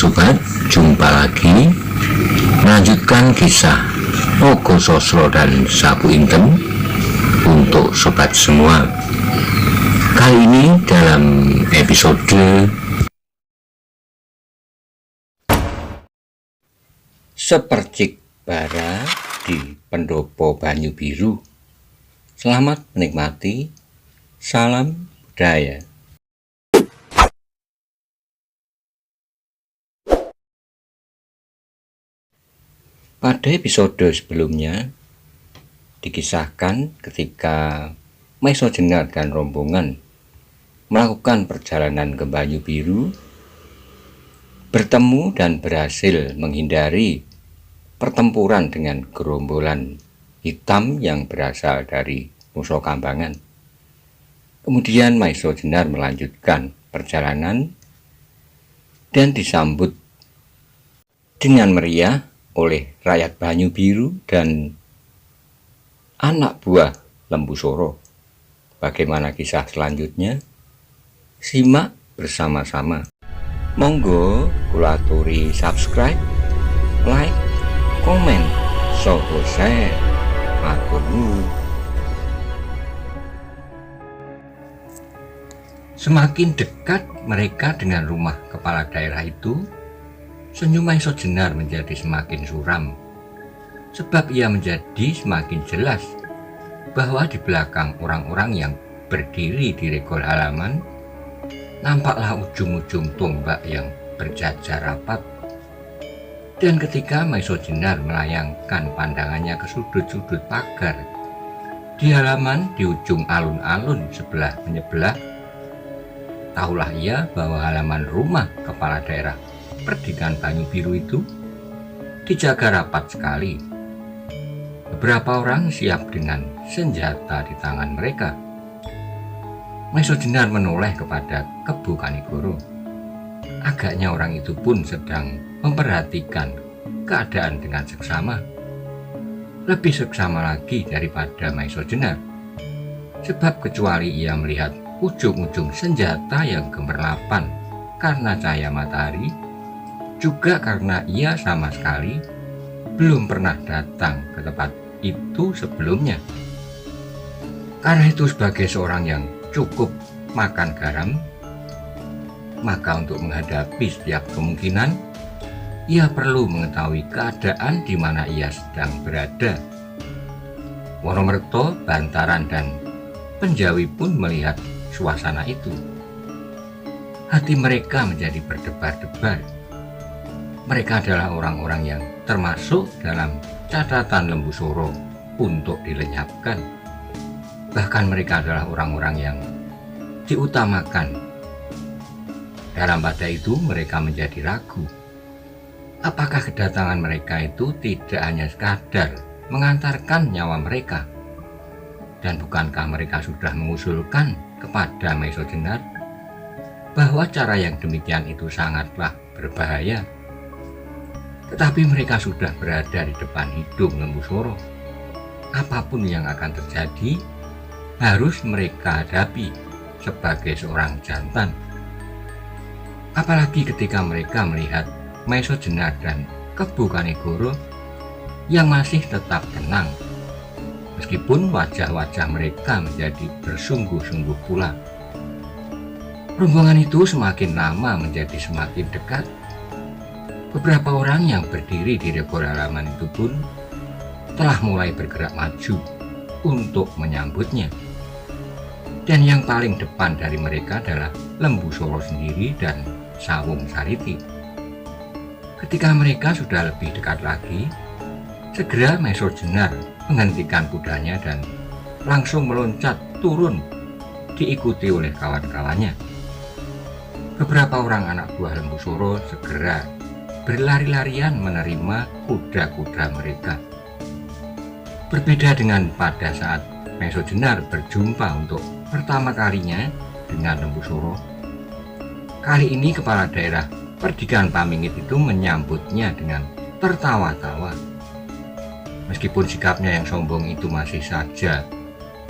sobat, jumpa lagi melanjutkan kisah Ogo Sosro dan Sapu Inten untuk sobat semua. Kali ini dalam episode Sepercik Bara di Pendopo Banyu Biru. Selamat menikmati. Salam budaya. Pada episode sebelumnya dikisahkan ketika Maiso Jenar dan rombongan melakukan perjalanan ke Banyu Biru, bertemu dan berhasil menghindari pertempuran dengan gerombolan hitam yang berasal dari Nusa Kambangan. Kemudian Maiso Jenar melanjutkan perjalanan dan disambut dengan meriah oleh rakyat Banyu Biru dan anak buah Lembu Soro. Bagaimana kisah selanjutnya? Simak bersama-sama. Monggo kula aturi subscribe, like, komen, soho share. Matur nuwun. Semakin dekat mereka dengan rumah kepala daerah itu, senyum Maiso Jenar menjadi semakin suram, sebab ia menjadi semakin jelas bahwa di belakang orang-orang yang berdiri di regol halaman nampaklah ujung-ujung tombak yang berjajar rapat. Dan ketika Maiso Jenar melayangkan pandangannya ke sudut-sudut pagar di halaman di ujung alun-alun sebelah menyebelah, tahulah ia bahwa halaman rumah kepala daerah Perdikan Banyu Biru itu dijaga rapat sekali. Beberapa orang siap dengan senjata di tangan mereka. Maiso Jenar menoleh kepada Kebu Kanigoro. Agaknya orang itu pun sedang memperhatikan keadaan dengan seksama. Lebih seksama lagi daripada Maiso Jenar, sebab kecuali ia melihat ujung-ujung senjata yang gemerlapan karena cahaya matahari, juga karena ia sama sekali belum pernah datang ke tempat itu sebelumnya. Karena itu sebagai seorang yang cukup makan garam, maka untuk menghadapi setiap kemungkinan, ia perlu mengetahui keadaan di mana ia sedang berada. Wonomerto, Bantaran, dan Penjawi pun melihat suasana itu. Hati mereka menjadi berdebar-debar. Mereka adalah orang-orang yang termasuk dalam catatan Lembu Soro untuk dilenyapkan. Bahkan mereka adalah orang-orang yang diutamakan. Dalam pada itu mereka menjadi ragu. Apakah kedatangan mereka itu tidak hanya sekadar mengantarkan nyawa mereka? Dan bukankah mereka sudah mengusulkan kepada Maiso Jenar bahwa cara yang demikian itu sangatlah berbahaya? Tetapi mereka sudah berada di depan hidung Lembu Soro. Apapun yang akan terjadi harus mereka hadapi sebagai seorang jantan. Apalagi ketika mereka melihat Maiso Jenar dan Kebu Kanigoro yang masih tetap tenang, meskipun wajah-wajah mereka menjadi bersungguh-sungguh pula. Rombongan itu semakin lama menjadi semakin dekat. Beberapa orang yang berdiri di regol halaman itu pun telah mulai bergerak maju untuk menyambutnya. Dan yang paling depan dari mereka adalah Lembu Soro sendiri dan Sawung Sariti. Ketika mereka sudah lebih dekat lagi, segera Maiso Jenar menghentikan kudanya dan langsung meloncat turun diikuti oleh kawan-kawannya. Beberapa orang anak buah Lembu Soro segera berlari-larian menerima kuda-kuda mereka. Berbeda dengan pada saat Maiso Jenar berjumpa untuk pertama kalinya dengan Lembu Soro, kali ini kepala daerah Perdikan Pamingit itu menyambutnya dengan tertawa-tawa. Meskipun sikapnya yang sombong itu masih saja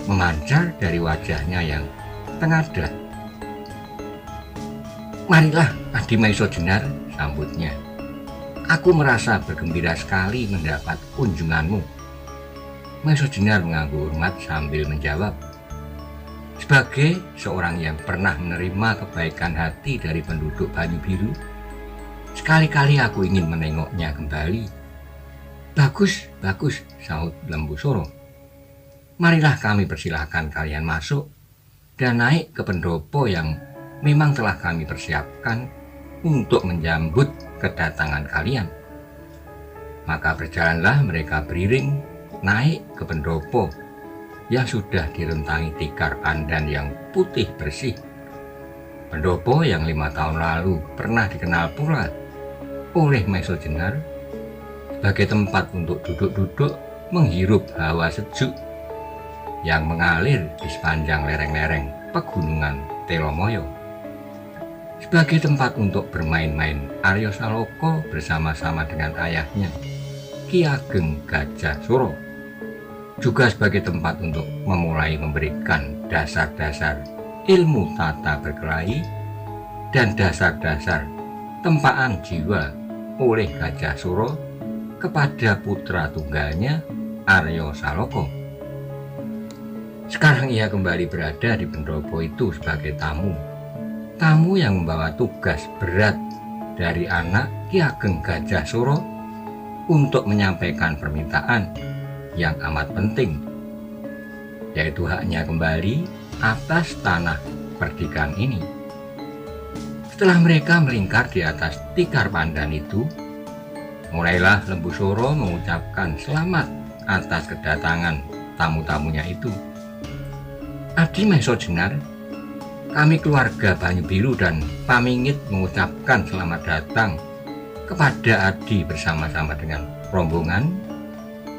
memancar dari wajahnya yang tengadah. Marilah Adi Maiso Jenar, sambutnya. Aku merasa bergembira sekali mendapat kunjunganmu. Maiso Jenar mengangguk hormat sambil menjawab, sebagai seorang yang pernah menerima kebaikan hati dari penduduk Banyu Biru, sekali-kali aku ingin menengoknya kembali. Bagus, bagus, sahut Lembu Soro. Marilah kami persilahkan kalian masuk dan naik ke pendopo yang memang telah kami persiapkan untuk menyambut kedatangan kalian. Maka berjalanlah mereka beriring naik ke pendopo yang sudah direntangi tikar pandan yang putih bersih. Pendopo yang 5 tahun lalu pernah dikenal pula oleh Maiso Jenar sebagai tempat untuk duduk-duduk menghirup hawa sejuk yang mengalir di sepanjang lereng-lereng pegunungan Telomoyo, sebagai tempat untuk bermain-main Aryo Saloka bersama-sama dengan ayahnya Ki Ageng Gajah Suro, juga sebagai tempat untuk memulai memberikan dasar-dasar ilmu tata berkelahi dan dasar-dasar tempaan jiwa oleh Gajah Suro kepada putra tunggalnya Aryo Saloka. Sekarang ia kembali berada di pendopo itu sebagai tamu yang membawa tugas berat dari anak Ki Ageng Gajah Suro untuk menyampaikan permintaan yang amat penting, yaitu haknya kembali atas tanah perdikan ini. Setelah mereka melingkar di atas tikar pandan itu, mulailah Lembu Soro mengucapkan selamat atas kedatangan tamu-tamunya itu. Adi Maiso Jenar, kami keluarga Banyu Biru dan Pamingit mengucapkan selamat datang kepada Adi bersama-sama dengan rombongan,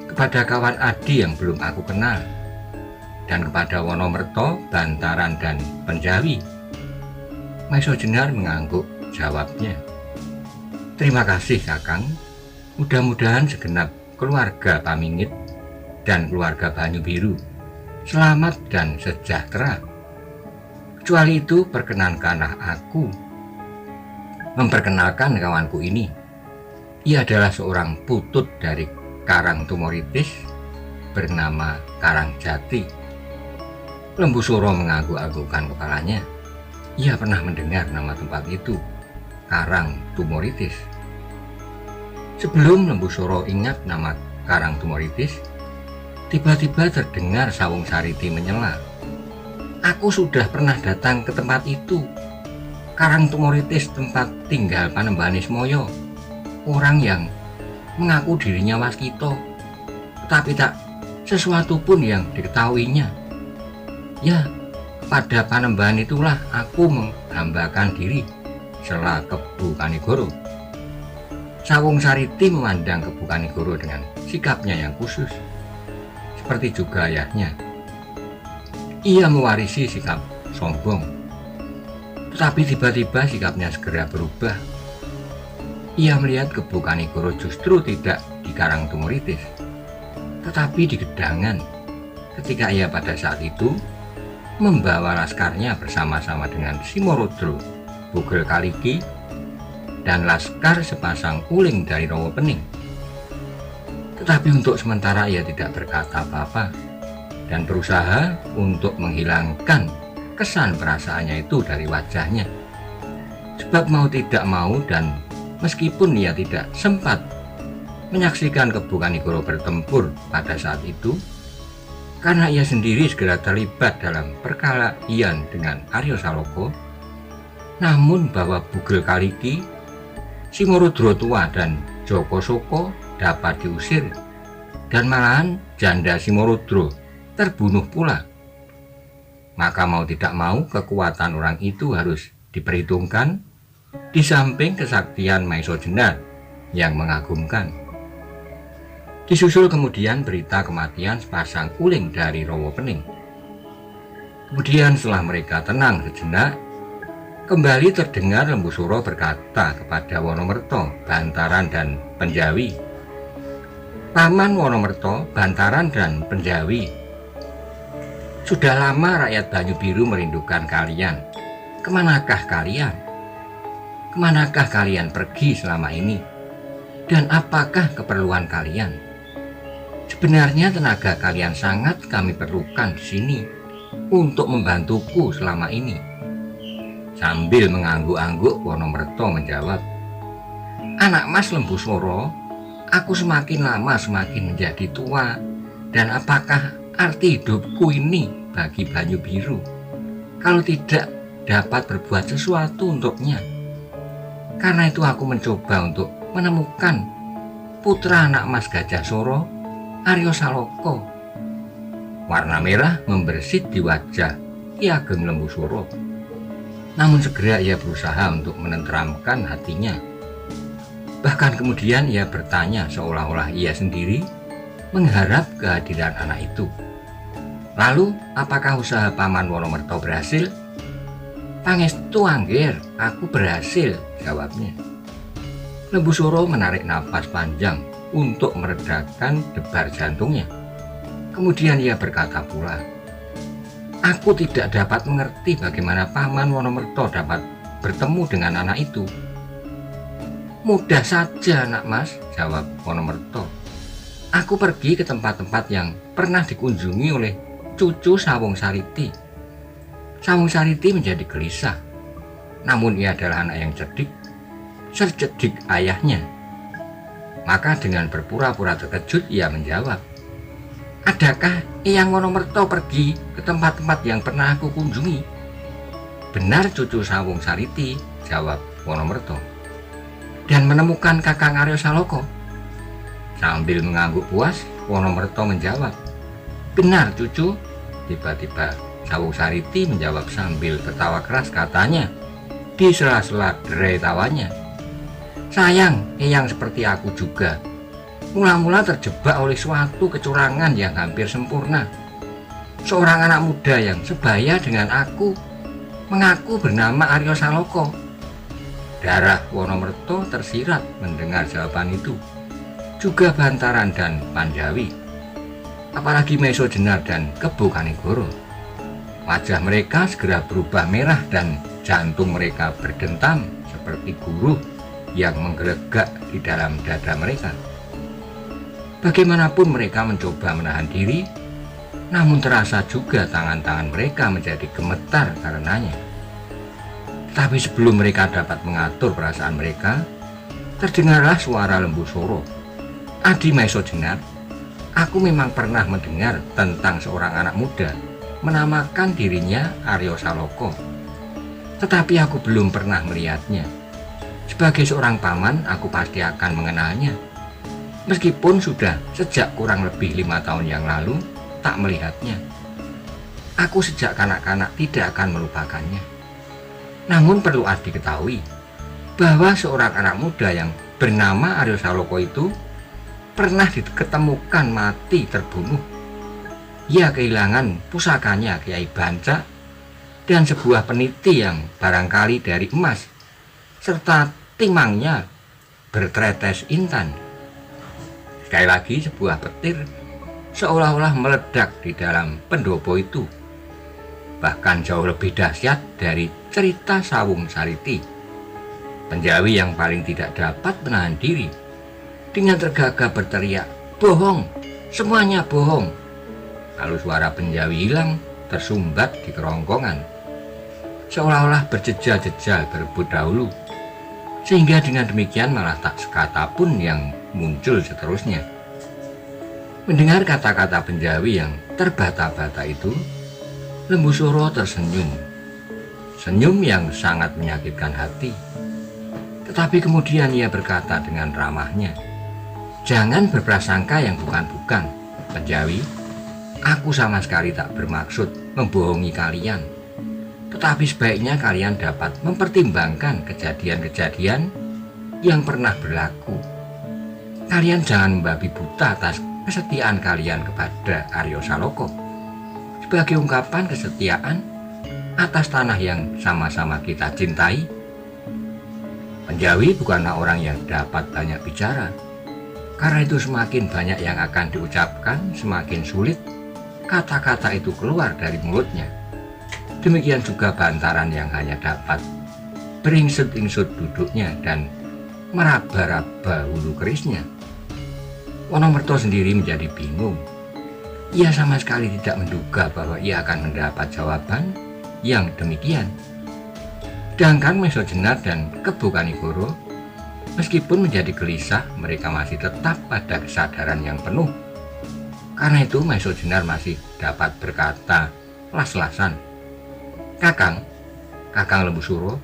kepada kawan Adi yang belum aku kenal, dan kepada Wonomerto, Bantaran, dan Penjawi. Maiso Jenar mengangguk jawabnya, terima kasih Kakang, mudah-mudahan segenap keluarga Pamingit dan keluarga Banyu Biru selamat dan sejahtera. Kecuali itu, perkenankanlah aku memperkenalkan kawanku ini. Ia adalah seorang putut dari Karang Tumoritis bernama Karang Jati. Lembu Soro mengangguk-anggukkan kepalanya. Ia pernah mendengar nama tempat itu, Karang Tumoritis. Sebelum Lembu Soro ingat nama Karang Tumoritis, tiba-tiba terdengar Sawung Sariti menyela. Aku sudah pernah datang ke tempat itu. Karang Tumoritis tempat tinggal Panembahan Ismoyo, orang yang mengaku dirinya Waskito, tetapi tak sesuatu pun yang diketahuinya. Ya, pada Panembahan itulah aku menghambakan diri, sela Kebu Kanigoro. Sawung Sariti memandang Kebu Kanigoro dengan sikapnya yang khusus, seperti juga ayahnya. Ia mewarisi sikap sombong, tetapi tiba-tiba sikapnya segera berubah. Ia melihat Kebu Kanigoro justru tidak di Karang Tumoritis, tetapi di Gedangan, ketika ia pada saat itu membawa laskarnya bersama-sama dengan Simorodro, Bugel Kaliki, dan laskar sepasang uling dari Rowo Pening. Tetapi untuk sementara ia tidak berkata apa-apa dan berusaha untuk menghilangkan kesan perasaannya itu dari wajahnya. Sebab mau tidak mau, dan meskipun ia tidak sempat menyaksikan Kebu Kanigoro bertempur pada saat itu, karena ia sendiri segera terlibat dalam perkelahian dengan Aryo Saloka, namun bahwa Bugel Kaliki, Simorodro Tua, dan Joko Soko dapat diusir, dan malahan janda Simorodro terbunuh pula. Maka mau tidak mau kekuatan orang itu harus diperhitungkan, di samping kesaktian Maiso Jenar yang mengagumkan. Disusul kemudian berita kematian sepasang uling dari Rowo Pening. Kemudian setelah mereka tenang sejenak, kembali terdengar Lembu Soro berkata kepada Wonomerto, Bantaran, dan Penjawi, Paman Wonomerto, Bantaran, dan Penjawi, sudah lama rakyat Banyu Biru merindukan kalian. Kemanakah kalian? kemanakah kalian pergi selama ini? Dan apakah keperluan kalian? Sebenarnya tenaga kalian sangat kami perlukan di sini untuk membantuku selama ini." Sambil mengangguk-angguk, Wonomerto menjawab, "Anak Mas Lembu Soro, aku semakin lama semakin menjadi tua. Dan apakah arti hidupku ini bagi Banyu Biru kalau tidak dapat berbuat sesuatu untuknya? Karena itu aku mencoba untuk menemukan putra anak Mas Gajah Soro, Aryo Saloko." Warna merah membersit di wajah Ki Ageng Lembu Soro. Namun segera ia berusaha untuk menenteramkan hatinya. Bahkan kemudian ia bertanya seolah-olah ia sendiri mengharap kehadiran anak itu. "Lalu, apakah usaha Paman Wonomerto berhasil?" "Pangestu Angger, aku berhasil," jawabnya. Lembu Soro menarik napas panjang untuk meredakan debar jantungnya. Kemudian ia berkata pula, "Aku tidak dapat mengerti bagaimana Paman Wonomerto dapat bertemu dengan anak itu." "Mudah saja, Nak Mas," jawab Wonomerto. "Aku pergi ke tempat-tempat yang pernah dikunjungi oleh cucu Sawung Sariti." Sawung Sariti menjadi gelisah. Namun ia adalah anak yang cerdik, secerdik ayahnya. Maka dengan berpura-pura terkejut ia menjawab, "Adakah Eyang Wonomerto pergi ke tempat-tempat yang pernah aku kunjungi?" "Benar, cucu Sawung Sariti," jawab Wonomerto. "Dan menemukan Kakang Aryo Saloko?" Sambil mengangguk puas, Wonomerto menjawab, "Benar, cucu." Tiba-tiba Sawung Sariti menjawab sambil tertawa keras, katanya di sela-sela derai tawanya, "Sayang, Eyang seperti aku juga. Mula-mula terjebak oleh suatu kecurangan yang hampir sempurna. Seorang anak muda yang sebaya dengan aku mengaku bernama Aryo Saloko." Darah Wonomerto tersirat mendengar jawaban itu. Juga Bantaran dan Panjawi, apalagi Meso Jenar dan Kebo Kanigoro. Wajah mereka segera berubah merah dan jantung mereka berdentam seperti guruh yang menggelegak di dalam dada mereka. Bagaimanapun mereka mencoba menahan diri, namun terasa juga tangan-tangan mereka menjadi gemetar karenanya. Tapi sebelum mereka dapat mengatur perasaan mereka, terdengarlah suara Lembu Soro. "Adi Meso Jenar, aku memang pernah mendengar tentang seorang anak muda menamakan dirinya Aryo Saloko. Tetapi aku belum pernah melihatnya. Sebagai seorang paman, aku pasti akan mengenalnya. Meskipun sudah sejak kurang lebih 5 tahun yang lalu tak melihatnya. Aku sejak kanak-kanak tidak akan melupakannya. Namun perlu Adi ketahui bahwa seorang anak muda yang bernama Aryo Saloko itu pernah diketemukan mati terbunuh. Ia kehilangan pusakanya Kiai Banca dan sebuah peniti yang barangkali dari emas, serta timangnya bertetes intan." Sekali lagi sebuah petir seolah-olah meledak di dalam pendopo itu. Bahkan jauh lebih dahsyat dari cerita Sawung Sariti. Panjawi yang paling tidak dapat menahan diri dengan tergagap berteriak, "Bohong, semuanya bohong." Lalu suara Panjawi hilang, tersumbat di kerongkongan, seolah-olah berjejal-jejal berebut dahulu, sehingga dengan demikian malah tak sekata pun yang muncul seterusnya. Mendengar kata-kata Panjawi yang terbata-bata itu, Lembu Soro tersenyum, senyum yang sangat menyakitkan hati. Tetapi kemudian ia berkata dengan ramahnya, "Jangan berprasangka yang bukan-bukan, Panjawi. Aku sama sekali tak bermaksud membohongi kalian. Tetapi sebaiknya kalian dapat mempertimbangkan kejadian-kejadian yang pernah berlaku. Kalian jangan membabi buta atas kesetiaan kalian kepada Aryo Saloko sebagai ungkapan kesetiaan atas tanah yang sama-sama kita cintai." Panjawi bukanlah orang yang dapat banyak bicara. Karena itu semakin banyak yang akan diucapkan, semakin sulit kata-kata itu keluar dari mulutnya. Demikian juga Bantaran yang hanya dapat beringsut-ingsut duduknya dan meraba-raba bulu kerisnya. Wonomerto sendiri menjadi bingung. Ia sama sekali tidak menduga bahwa ia akan mendapat jawaban yang demikian. Sedangkan Maiso Jenar dan Kebo Kanigoro, meskipun menjadi gelisah, mereka masih tetap pada kesadaran yang penuh. Karena itu Maiso Jenar masih dapat berkata las-lasan, Kakang Lembu Suro,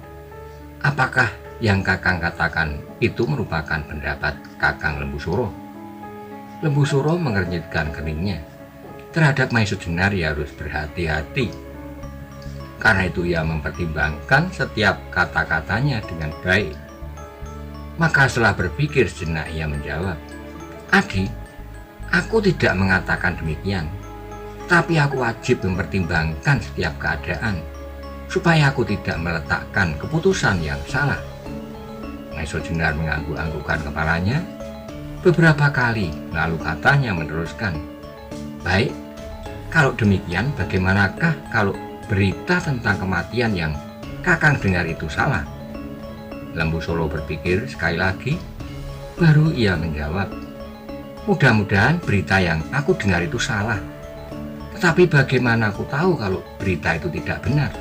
apakah yang Kakang katakan itu merupakan pendapat Kakang Lembu Suro? Lembu Suro mengernyitkan keningnya. Terhadap Maiso Jenar ia harus berhati-hati. Karena itu ia mempertimbangkan setiap kata-katanya dengan baik. Maka setelah berpikir sejenak ia menjawab, Adi, aku tidak mengatakan demikian, tapi aku wajib mempertimbangkan setiap keadaan, supaya aku tidak meletakkan keputusan yang salah. Maiso Jenar mengangguk-anggukkan kepalanya beberapa kali, lalu katanya meneruskan, baik, kalau demikian bagaimanakah kalau berita tentang kematian yang Kakang dengar itu salah? Lembu Suro berpikir sekali lagi, baru ia menjawab, mudah-mudahan berita yang aku dengar itu salah. Tetapi bagaimana aku tahu kalau berita itu tidak benar?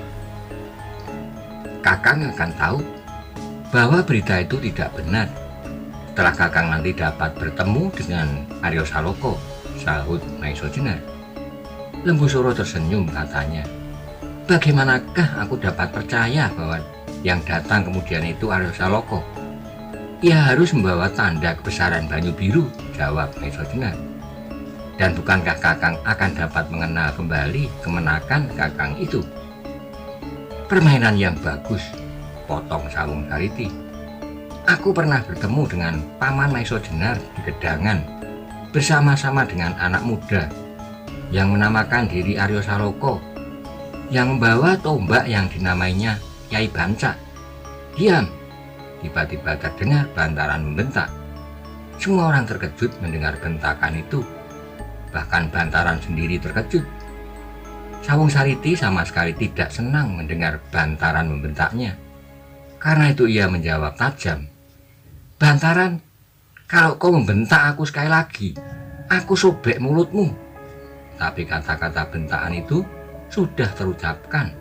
Kakang akan tahu bahwa berita itu tidak benar setelah Kakang nanti dapat bertemu dengan Aryo Saloko, sahut Maiso Jenar. Lembu Suro tersenyum, katanya, bagaimanakah aku dapat percaya bahwa yang datang kemudian itu Aryo Saloko? Ia harus membawa tanda kebesaran Banyu Biru, jawab Maiso Jenar. Dan bukankah Kakang akan dapat mengenal kembali kemenakan Kakang itu? Permainan yang bagus, potong Sawung Sariti. Aku pernah bertemu dengan Paman Maiso Jenar di Gedangan bersama-sama dengan anak muda yang menamakan diri Aryo Saloko, yang membawa tombak yang dinamainya Kyai Banca. Diam! Tiba-tiba terdengar Bantaran membentak. Semua orang terkejut mendengar bentakan itu. Bahkan Bantaran sendiri terkejut. Sawung Sariti sama sekali tidak senang mendengar Bantaran membentaknya. Karena itu ia menjawab tajam, Bantaran, kalau kau membentak aku sekali lagi, aku sobek mulutmu. Tapi kata-kata bentakan itu sudah terucapkan.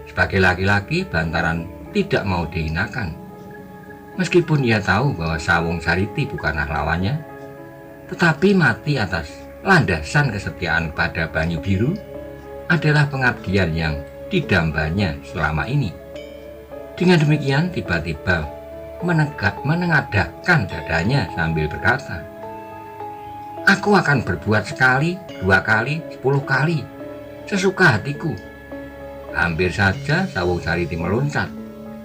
Sebagai laki-laki, Bantaran tidak mau dihinakan. Meskipun ia tahu bahwa Sawung Sariti bukanlah lawannya, tetapi mati atas landasan kesetiaan pada Banyu Biru adalah pengabdian yang didambanya selama ini. Dengan demikian tiba-tiba menengadahkan dadanya sambil berkata, aku akan berbuat sekali, 2 kali, 10 kali, sesuka hatiku. Hampir saja Sawung Sariti meloncat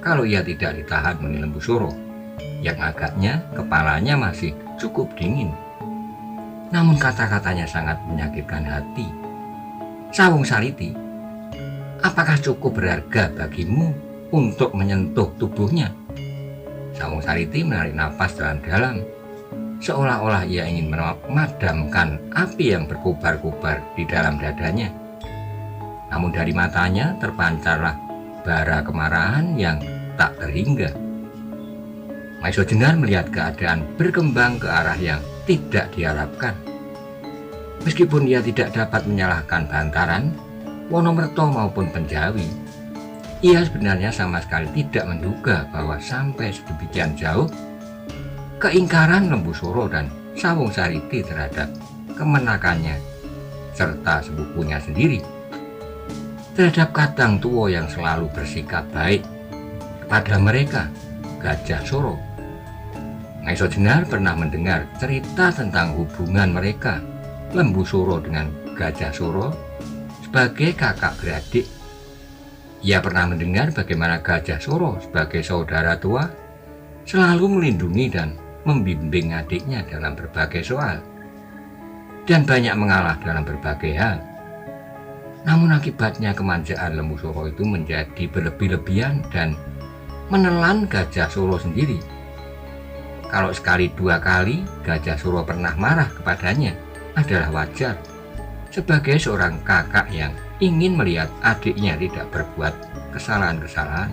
kalau ia tidak ditahan oleh Lembu Suro, yang agaknya kepalanya masih cukup dingin. Namun kata-katanya sangat menyakitkan hati. Sawung Sariti, apakah cukup berharga bagimu untuk menyentuh tubuhnya? Sawung Sariti menarik napas dalam-dalam, seolah-olah ia ingin memadamkan api yang berkobar-kobar di dalam dadanya. Namun dari matanya terpancarlah bara kemarahan yang tak terhingga. Maiso Jenar melihat keadaan berkembang ke arah yang tidak diharapkan. Meskipun ia tidak dapat menyalahkan Bantaran, Wonomerto maupun Penjawi, ia sebenarnya sama sekali tidak menduga bahwa sampai sedemikian jauh keingkaran Lembu Suro dan Sawung Sariti terhadap kemenakannya serta sepupunya sendiri, terhadap Kadang Tuwo yang selalu bersikap baik kepada mereka, Gajah Suro. Maiso Jenar pernah mendengar cerita tentang hubungan mereka, Lembu Suro dengan Gajah Suro, sebagai kakak beradik. Ia pernah mendengar bagaimana Gajah Suro sebagai saudara tua selalu melindungi dan membimbing adiknya dalam berbagai soal, dan banyak mengalah dalam berbagai hal. Namun akibatnya kemanjaan Lembu Suro itu menjadi berlebih-lebihan dan menelan Gajah Suro sendiri. Kalau sekali 2 kali Gajah Suro pernah marah kepadanya adalah wajar, sebagai seorang kakak yang ingin melihat adiknya tidak berbuat kesalahan-kesalahan.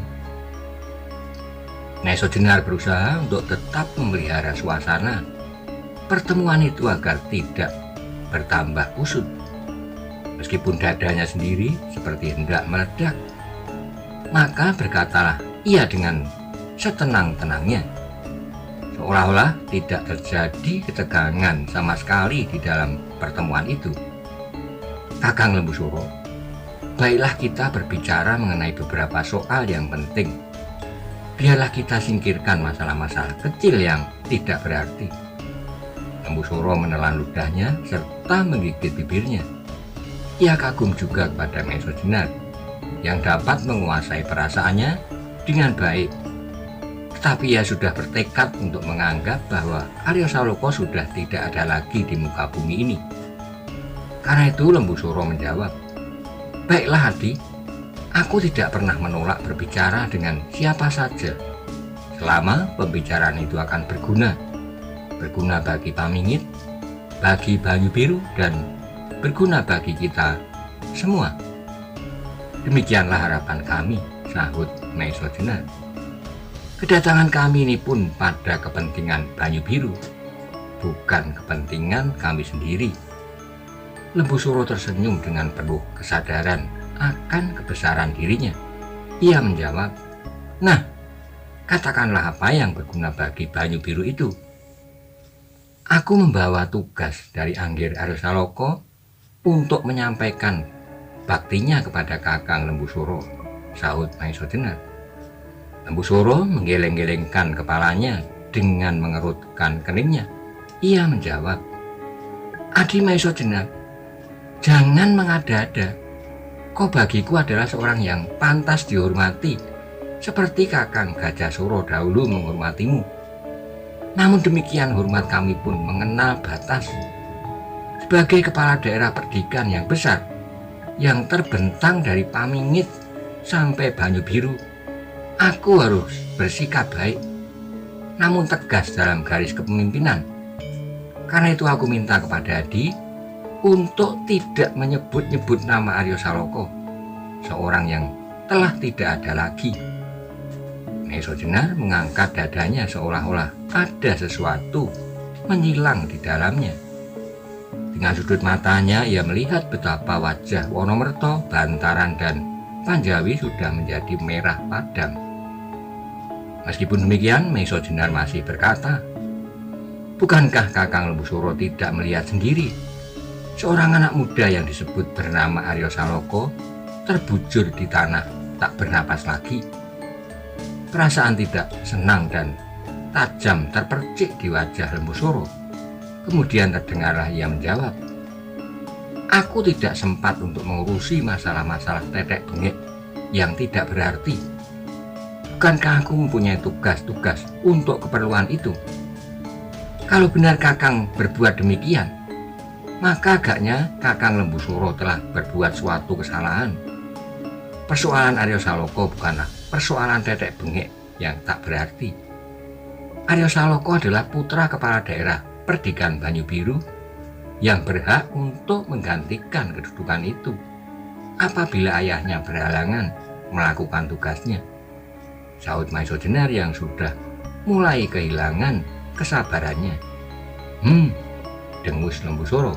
Nyai Sojenar berusaha untuk tetap memelihara suasana pertemuan itu agar tidak bertambah kusut. Meskipun dadanya sendiri seperti hendak meledak, maka berkatalah ia dengan setenang-tenangnya, seolah-olah tidak terjadi ketegangan sama sekali di dalam pertemuan itu. Kakang Lembu Suro, baiklah kita berbicara mengenai beberapa soal yang penting. Biarlah kita singkirkan masalah-masalah kecil yang tidak berarti. Lembu Suro menelan ludahnya serta menggigit bibirnya. Ia kagum juga kepada Nyai Sojenar yang dapat menguasai perasaannya dengan baik. Tetapi ia sudah bertekad untuk menganggap bahwa Arya Saloka sudah tidak ada lagi di muka bumi ini. Karena itu Lembu Suro menjawab, "Baiklah Adi, aku tidak pernah menolak berbicara dengan siapa saja, selama pembicaraan itu akan berguna bagi Pamingit, bagi Banyu Biru, dan berguna bagi kita semua." "Demikianlah harapan kami," sahut Nyai Sojenar. "Kedatangan kami ini pun pada kepentingan Banyu Biru, bukan kepentingan kami sendiri." Lembu Suro tersenyum dengan penuh kesadaran akan kebesaran dirinya. Ia menjawab, "Nah, katakanlah apa yang berguna bagi Banyu Biru itu." "Aku membawa tugas dari Anggir Arya Saloka untuk menyampaikan baktinya kepada Kakang Lembu Suro," sahut Nyai Sojenar. Lembu Suro menggeleng-gelengkan kepalanya dengan mengerutkan keningnya. Ia menjawab, "Adi Nyai Sojenar, jangan mengada-ada. Kau bagiku adalah seorang yang pantas dihormati, seperti Kakang Gajah Suro dahulu menghormatimu. Namun demikian hormat kami pun mengenal batas. Sebagai kepala daerah perdikan yang besar, yang terbentang dari Pamingit sampai Banyu Biru, aku harus bersikap baik, namun tegas dalam garis kepemimpinan. Karena itu aku minta kepada Adi untuk tidak menyebut-nyebut nama Arya Saloka, seorang yang telah tidak ada lagi." Nyai Sojenar mengangkat dadanya seolah-olah ada sesuatu menyilang di dalamnya. Dengan sudut matanya ia melihat betapa wajah Wonomerto, Bantaran, dan Panjawi sudah menjadi merah padam. Meskipun demikian, Nyai Sojenar masih berkata, "Bukankah Kakang Lembu Suro tidak melihat sendiri seorang anak muda yang disebut bernama Arya Saloka terbujur di tanah tak bernapas lagi?" Perasaan tidak senang dan tajam terpercik di wajah Lembu Suro. Kemudian terdengarlah ia menjawab, "Aku tidak sempat untuk mengurusi masalah-masalah tetek bengek yang tidak berarti. Bukankah aku mempunyai tugas-tugas untuk keperluan itu? Kalau benar Kakang berbuat demikian, maka agaknya Kakang Lembu Suro telah berbuat suatu kesalahan. Persoalan Arya Saloka bukanlah persoalan tetek bengek yang tak berarti. Arya Saloka adalah putra kepala daerah perdikan Banyu Biru yang berhak untuk menggantikan kedudukan itu apabila ayahnya berhalangan melakukan tugasnya," sahut Nyai Sojenar yang sudah mulai kehilangan kesabarannya. Dengus Lembu Suro.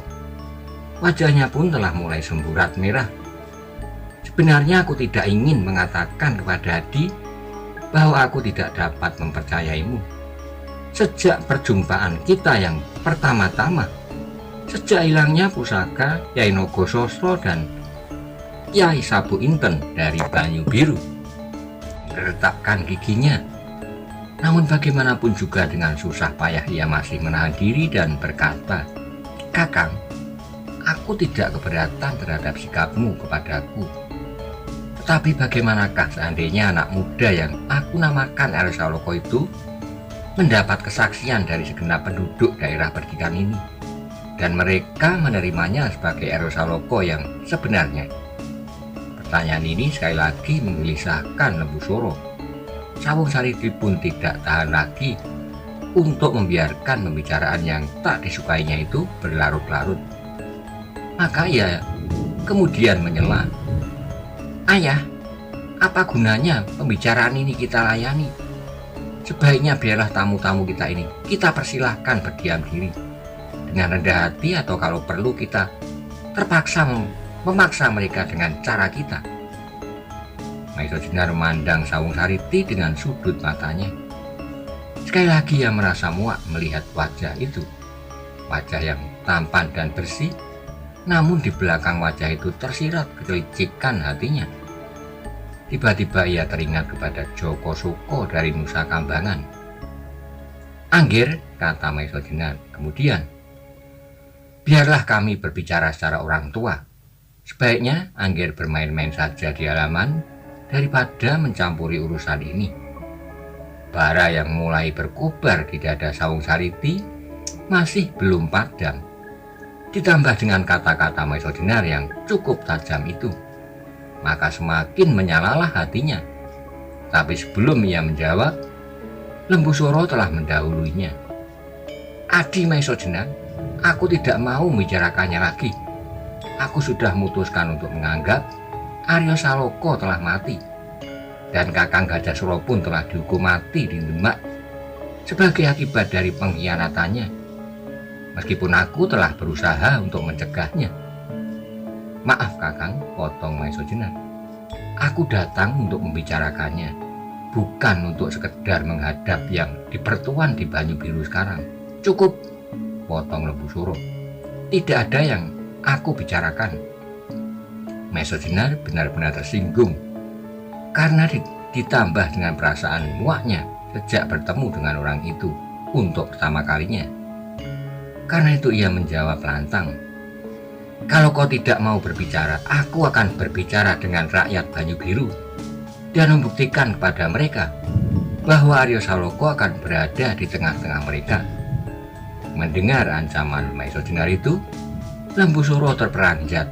Wajahnya pun telah mulai semburat merah. "Sebenarnya aku tidak ingin mengatakan kepada Adi bahwa aku tidak dapat mempercayaimu. Sejak perjumpaan kita yang pertama-tama, sejak hilangnya pusaka Yai Nogososro dan Yai Sabu Inten dari Banyu Biru." Meretakkan giginya. Namun bagaimanapun juga dengan susah payah ia masih menahan diri dan berkata, "Kakang, aku tidak keberatan terhadap sikapmu kepadaku. Tetapi bagaimanakah seandainya anak muda yang aku namakan Arya Saloka itu mendapat kesaksian dari segenap penduduk daerah perdikan ini, dan mereka menerimanya sebagai Arya Saloka yang sebenarnya?" Pertanyaan ini sekali lagi menggelisahkan Lembu Suro. Sawung Sariti pun tidak tahan lagi untuk membiarkan pembicaraan yang tak disukainya itu berlarut-larut. Maka ia kemudian menyela, "Ayah, apa gunanya pembicaraan ini kita layani? Sebaiknya biarlah tamu-tamu kita ini kita persilahkan berdiam diri dengan rendah hati, atau kalau perlu kita terpaksa memaksa mereka dengan cara kita. Maiso Jenar memandang Sawung Sariti dengan sudut matanya. Sekali lagi ia merasa muak melihat wajah itu. Wajah yang tampan dan bersih, namun di belakang wajah itu tersirat kecelicikan hatinya. Tiba-tiba ia teringat kepada Joko Suko dari Nusa Kambangan. "Anggir," kata Maiso Jenar kemudian, "biarlah kami berbicara secara orang tua. Sebaiknya Anggir bermain-main saja di halaman daripada mencampuri urusan ini." Bara yang mulai berkobar di dada Sawung Sariti masih belum padam. Ditambah dengan kata-kata Maiso Jenar yang cukup tajam itu, maka semakin menyalalah hatinya. Tapi sebelum ia menjawab, Lembu Suro telah mendahuluinya. "Adi Maiso Jenar, aku tidak mau membicarakannya lagi. Aku sudah memutuskan untuk menganggap Aryo Saloko telah mati, dan Kakang Gajah Suro pun telah dihukum mati di Demak sebagai akibat dari pengkhianatannya, meskipun aku telah berusaha untuk mencegahnya." "Maaf Kakang," potong Maiso Jenar, "aku datang untuk membicarakannya, bukan untuk sekedar menghadap yang dipertuan di Banyu Biru sekarang." "Cukup," potong Lembu Suro, "tidak ada yang aku bicarakan." Maiso Jenar benar-benar tersinggung karena ditambah dengan perasaan muaknya sejak bertemu dengan orang itu untuk pertama kalinya. Karena itu ia menjawab lantang, "Kalau kau tidak mau berbicara, aku akan berbicara dengan rakyat Banyu Biru dan membuktikan kepada mereka bahwa Aryo Saloko akan berada di tengah-tengah mereka." Mendengar ancaman Maiso Jenar itu, Lembu Suro terperanjat,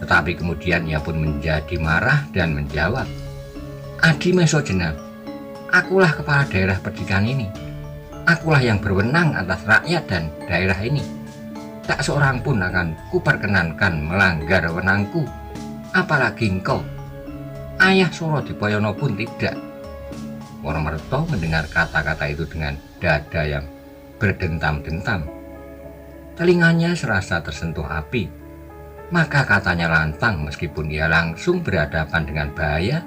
tetapi kemudian ia pun menjadi marah dan menjawab, "Adi Maiso Jenar, akulah kepala daerah Perdikan ini. Akulah yang berwenang atas rakyat dan daerah ini. Tak seorang pun akan kuperkenankan melanggar wewenangku, apalagi engkau. Ayah Surodipoyono pun tidak." Wonomerto mendengar kata-kata itu dengan dada yang berdentam-dentam. Telinganya serasa tersentuh api. Maka katanya lantang meskipun ia langsung berhadapan dengan bahaya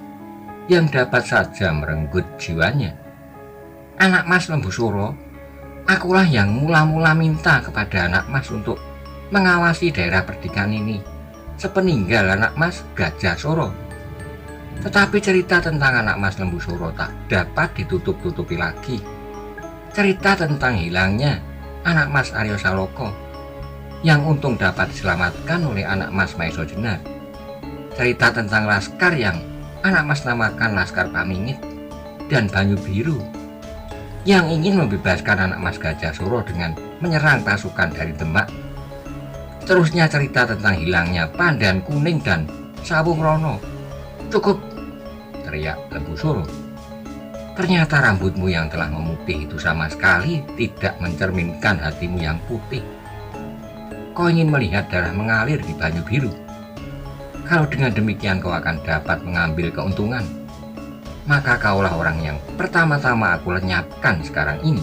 yang dapat saja merenggut jiwanya, "Anak Mas Lembu Suro, akulah yang mula-mula minta kepada anak Mas untuk mengawasi daerah Perdikan ini sepeninggal anak Mas Gajah Suro. Tetapi cerita tentang anak Mas Lembu Suro tak dapat ditutup-tutupi lagi. Cerita tentang hilangnya anak Mas Aryo Saloko yang untung dapat diselamatkan oleh anak Mas Maiso Jenar. Cerita tentang laskar yang anak Mas namakan Laskar Pamingit dan Banyu Biru yang ingin membebaskan anak Mas Gajah Suro dengan menyerang pasukan dari Demak. Terusnya cerita tentang hilangnya Pandan Kuning dan Sawung Rono." "Cukup," teriak Lembu Suro. "Ternyata rambutmu yang telah memutih itu sama sekali tidak mencerminkan hatimu yang putih. Kau ingin melihat darah mengalir di Banyu Biru. Kalau dengan demikian kau akan dapat mengambil keuntungan, maka kaulah orang yang pertama-tama aku lenyapkan sekarang ini.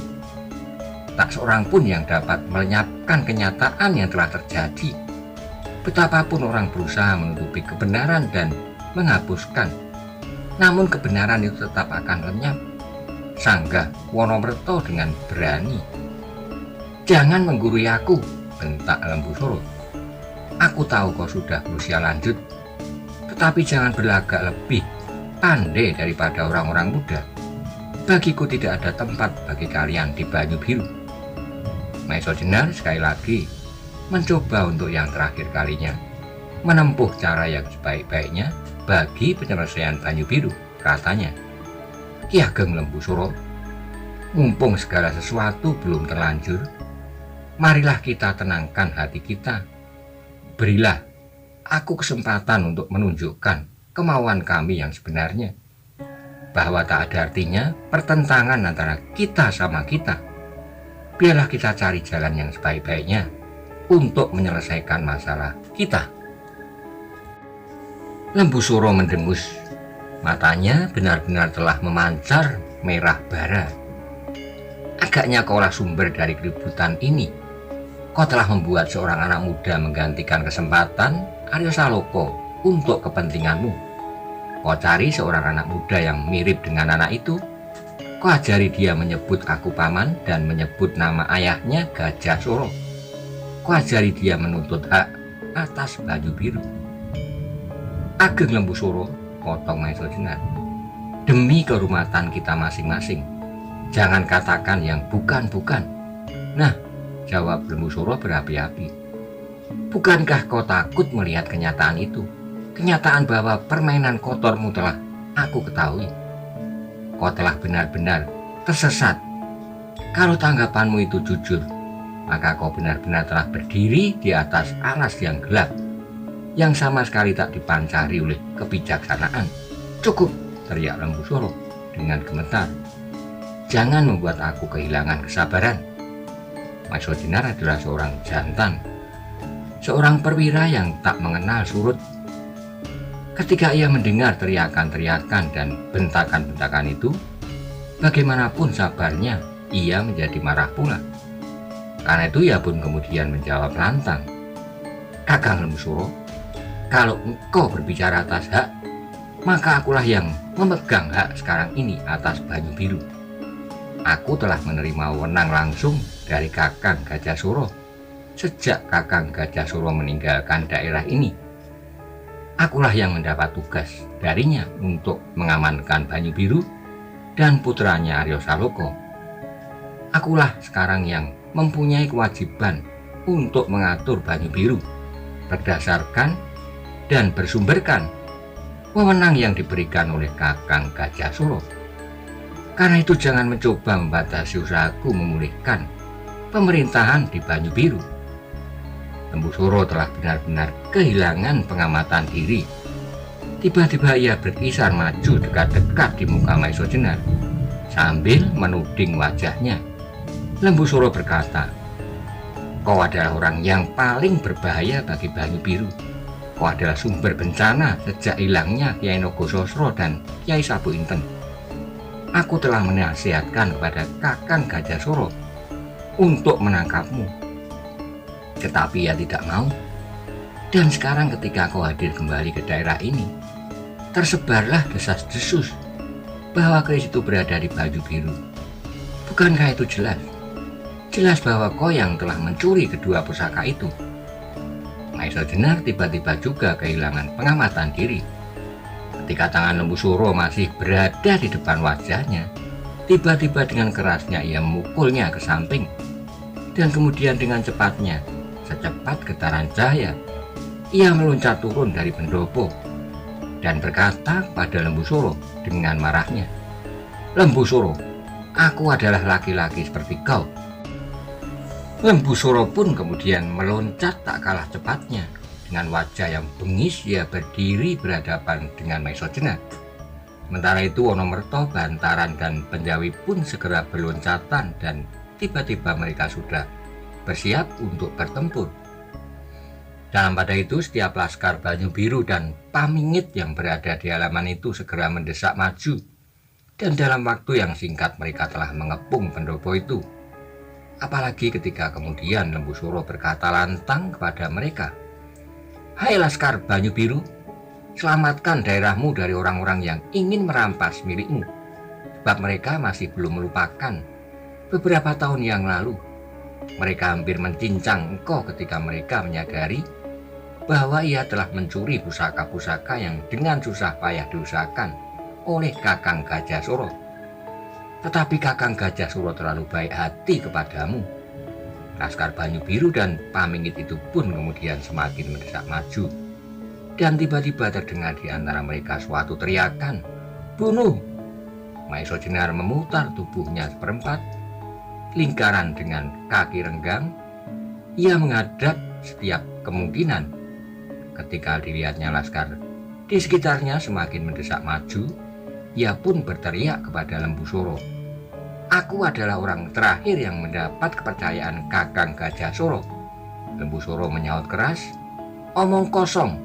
Tak seorang pun yang dapat melenyapkan kenyataan yang telah terjadi. Betapapun orang berusaha menutupi kebenaran dan menghapuskan, namun kebenaran itu tetap akan lenyap," sanggah Wonomerto dengan berani. "Jangan menggurui aku," bentak Lembu Suro. "Aku tahu kau sudah berusia lanjut, tetapi jangan berlagak lebih pandai daripada orang-orang muda. Bagiku tidak ada tempat bagi kalian di Banyu Biru." Maiso Jenar sekali lagi mencoba untuk yang terakhir kalinya menempuh cara yang sebaik-baiknya bagi penyelesaian Banyu Biru. Katanya, "Ki Ageng Lembu Suro, mumpung segala sesuatu belum terlanjur, marilah kita tenangkan hati kita. Berilah aku kesempatan untuk menunjukkan kemauan kami yang sebenarnya, bahwa tak ada artinya pertentangan antara kita sama kita. Biarlah kita cari jalan yang sebaik-baiknya untuk menyelesaikan masalah kita." Lembu Suro mendengus. Matanya benar-benar telah memancar merah bara. Agaknya kaulah sumber dari keributan ini. Kau telah membuat seorang anak muda menggantikan kesempatan Aryo Saloko untuk kepentinganmu. Kau cari seorang anak muda yang mirip dengan anak itu. Kau ajari dia menyebut aku paman dan menyebut nama ayahnya Gajah Suro. Kau ajari dia menuntut hak atas Banyu Biru. Ageng Lembu Suro, potong Maisa Jenar. Demi kehormatan kita masing-masing, jangan katakan yang bukan-bukan. Nah, jawab Lembu Suro berapi-api. Bukankah kau takut melihat kenyataan itu? Kenyataan bahwa permainan kotormu telah aku ketahui. Kau telah benar-benar tersesat. Kalau tanggapanmu itu jujur, maka kau benar-benar telah berdiri di atas alas yang gelap, yang sama sekali tak dipancari oleh kebijaksanaan. Cukup, teriak Lembu Suro dengan gemetar. Jangan membuat aku kehilangan kesabaran. Maisa Jenar adalah seorang jantan, seorang perwira yang tak mengenal surut. Ketika ia mendengar teriakan-teriakan dan bentakan-bentakan itu, bagaimanapun sabarnya, ia menjadi marah pula. Karena itu ia pun kemudian menjawab lantang, Kakang Lembu Suro, kalau engkau berbicara atas hak, maka akulah yang memegang hak sekarang ini atas Banyu Biru. Aku telah menerima wewenang langsung dari Kakang Gajah Suro sejak Kakang Gajah Suro meninggalkan daerah ini. Akulah yang mendapat tugas darinya untuk mengamankan Banyu Biru dan putranya Aryo Saloko. Akulah sekarang yang mempunyai kewajiban untuk mengatur Banyu Biru berdasarkan dan bersumberkan wewenang yang diberikan oleh Kakang Gajah Suro. Karena itu jangan mencoba membatasi usahaku memulihkan pemerintahan di Banyu Biru. Lembu Suro telah benar-benar kehilangan pengamatan diri. Tiba-tiba ia berkisar maju dekat-dekat di muka Maisa Jenar sambil menuding wajahnya. Lembu Suro berkata, kau adalah orang yang paling berbahaya bagi Banyu Biru. Kau adalah sumber bencana sejak hilangnya Kiai Nogososro dan Kiai Sabu Inten. Aku telah menasihatkan kepada Kakang Gajah Suro untuk menangkapmu, tetapi ia tidak mau. Dan sekarang ketika kau hadir kembali ke daerah ini, tersebarlah desas-desus bahwa keris itu berada di Banyu Biru. Bukankah itu jelas? Jelas bahwa kau yang telah mencuri kedua pusaka itu. Maisa Jenar tiba-tiba juga kehilangan pengamatan diri. Ketika tangan Lembu Suro masih berada di depan wajahnya, tiba-tiba dengan kerasnya ia memukulnya ke samping. Dan kemudian dengan cepatnya, secepat getaran cahaya, ia meloncat turun dari pendopo dan berkata kepada Lembu Suro dengan marahnya, Lembu Suro, aku adalah laki-laki seperti kau. Lembu Suro pun kemudian meloncat tak kalah cepatnya. Dengan wajah yang bengis ia berdiri berhadapan dengan Maisa Jenar. Sementara itu Wonomerto, Bantaran, dan Penjawi pun segera berloncatan dan tiba-tiba mereka sudah bersiap untuk bertempur. Dalam pada itu setiap laskar Banyu Biru dan Pamingit yang berada di halaman itu segera mendesak maju. Dan dalam waktu yang singkat mereka telah mengepung pendopo itu. Apalagi ketika kemudian Lembu Suro berkata lantang kepada mereka, Hai laskar Banyu Biru, selamatkan daerahmu dari orang-orang yang ingin merampas milikmu. Sebab mereka masih belum melupakan beberapa tahun yang lalu mereka hampir mencincang engkau ketika mereka menyadari bahwa ia telah mencuri pusaka-pusaka yang dengan susah payah diusahakan oleh Kakang Gajah Suro. Tetapi Kakang Gajah Suro terlalu baik hati kepadamu. Laskar Banyu Biru dan Pamingit itu pun kemudian semakin mendesak maju. Dan tiba-tiba terdengar di antara mereka suatu teriakan, Bunuh! Maisa Jenar memutar tubuhnya seperempat, lingkaran dengan kaki renggang. Ia menghadap setiap kemungkinan. Ketika dilihatnya laskar di sekitarnya semakin mendesak maju, ia pun berteriak kepada Lembu Suro, Aku adalah orang terakhir yang mendapat kepercayaan Kakang Gajah Suro. Lembu Suro menyaut keras, Omong kosong,